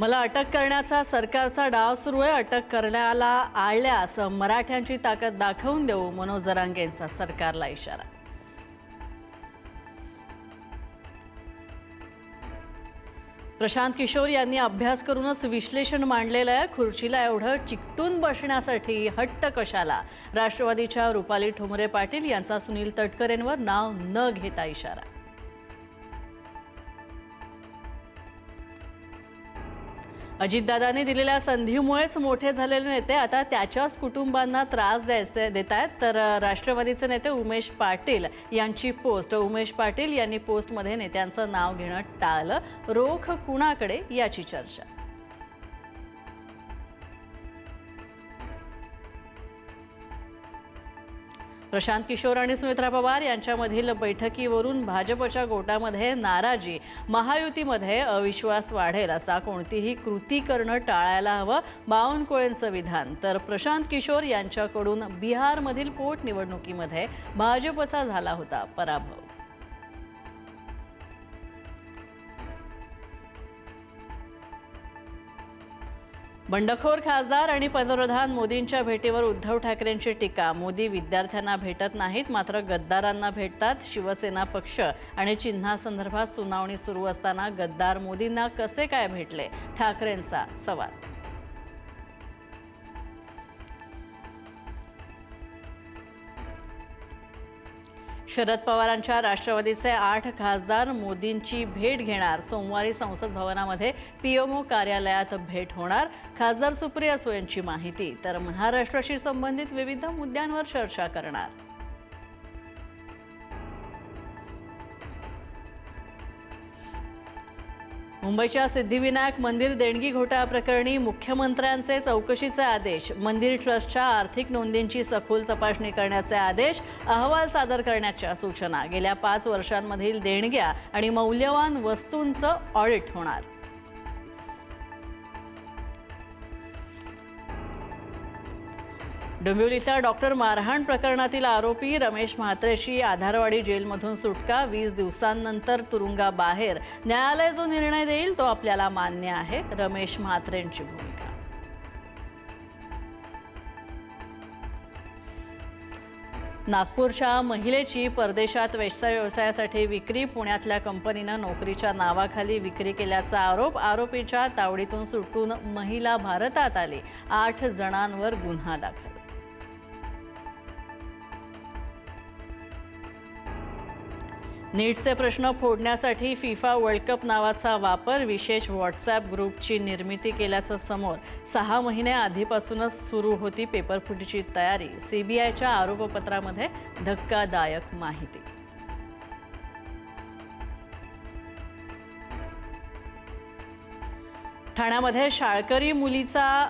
मला अटक करण्याचा सरकारचा डाव सुरू आहे। अटक करण्याला आल्यास मराठ्यांची ताकद दाखवून देऊ, मनोज जरांगेंचा सरकारला इशारा। प्रशांत किशोर यांनी अभ्यास करूनच विश्लेषण मांडलेलं आहे। खुर्चीला एवढं चिकटून बसण्यासाठी हट्ट कशाला? राष्ट्रवादीच्या रुपाली ठोंबरे पाटील यांचा सुनील तटकरेंवर नाव न घेता इशारा। अजितदादांनी दिलेल्या संधीमुळेच मोठे झालेले नेते आता त्याच्याच कुटुंबांना त्रास देत आहेत। तर राष्ट्रवादीचे नेते उमेश पाटील यांची पोस्ट। उमेश पाटील यांनी पोस्टमध्ये नेत्यांचं नाव घेणं टाळलं। रोख कुणाकडे याची चर्चा। प्रशांत किशोर आणि सुनेत्रा पवार यांच्यामधील बैठकीवरून भाजपच्या गोटामध्ये नाराजी। महायुतीमध्ये अविश्वास वाढेल असा कोणतीही कृती करणं टाळायला हवं, बावनकुळेंचं विधान। तर प्रशांत किशोर यांच्याकडून बिहारमधील पोटनिवडणुकीमध्ये भाजपचा झाला होता पराभव। बंडखोर खासदार आणि पंतप्रधान मोदींच्या भेटीवर उद्धव ठाकरेंची टीका। मोदी विद्यार्थ्यांना भेटत नाहीत, मात्र गद्दारांना भेटतात। शिवसेना पक्ष आणि चिन्हासंदर्भात सुनावणी सुरू असताना गद्दार मोदींना कसे काय भेटले? ठाकरेंचा सवाल। शरद पवारांच्या राष्ट्रवादीचे 8 खासदार मोदींची भेट घेणार। सोमवारी संसद भवनामध्ये पीएमओ कार्यालयात भेट होणार। खासदार सुप्रिया सुळेंची माहिती। तर महाराष्ट्राशी संबंधित विविध मुद्द्यांवर चर्चा करणार। मुंबईच्या सिद्धिविनायक मंदिर देणगी घोटाळा प्रकरणी मुख्यमंत्र्यांचे चौकशीचे आदेश। मंदिर ट्रस्टच्या आर्थिक नोंदींची सखोल तपासणी करण्याचे आदेश। अहवाल सादर करण्याच्या सूचना। गेल्या 5 वर्षांमधील देणग्या आणि मौल्यवान वस्तूंचं ऑडिट होणार। डोंबिवलीच्या डॉक्टर मारहाण प्रकरणातील आरोपी रमेश म्हात्रेची आधारवाडी जेलमधून सुटका। 20 दिवसांनंतर तुरुंगाबाहेर। न्यायालय जो निर्णय देईल तो आपल्याला मान्य आहे, रमेश म्हात्रेंची भूमिका। नागपूरच्या महिलेची परदेशात व्यवसायासाठी विक्री। पुण्यातल्या कंपनीनं नोकरीच्या नावाखाली विक्री केल्याचा आरोप। आरोपीच्या तावडीतून सुटून महिला भारतात आली। 8 जणांवर गुन्हा दाखल। नीटचे प्रश्न फोडण्यासाठी फिफा वर्ल्ड कप नावाचा वापर। विशेष व्हॉट्सॲप ग्रुपची निर्मिती केल्याचं समोर। 6 महिने आधीपासूनच सुरू होती पेपरफुटीची तयारी। सीबीआयच्या आरोपपत्रामध्ये धक्कादायक माहिती। ठाण्यामध्ये शाळकरी मुलाचा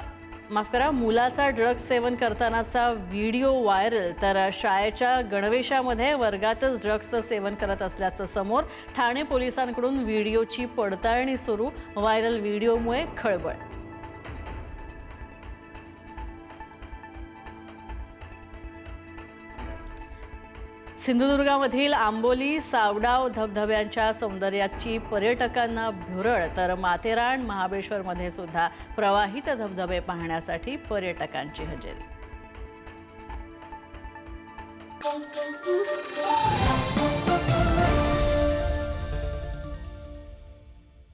ड्रग्ज सेवन करतानाचा व्हिडिओ व्हायरल। तर शाळेच्या गणवेशामध्ये वर्गातच ड्रग्जचं सेवन करत असल्याचं समोर। ठाणे पोलिसांकडून व्हिडिओची पडताळणी सुरू। व्हायरल व्हिडिओमुळे खळबळ। सिंधुदुर्गामधील आंबोली सावडाव धबधब्यांच्या सौंदर्याची पर्यटकांना भुरळ। तर माथेरान महाबळेश्वरमध्ये सुद्धा प्रवाहित धबधबे पाहण्यासाठी पर्यटकांची हजेरी।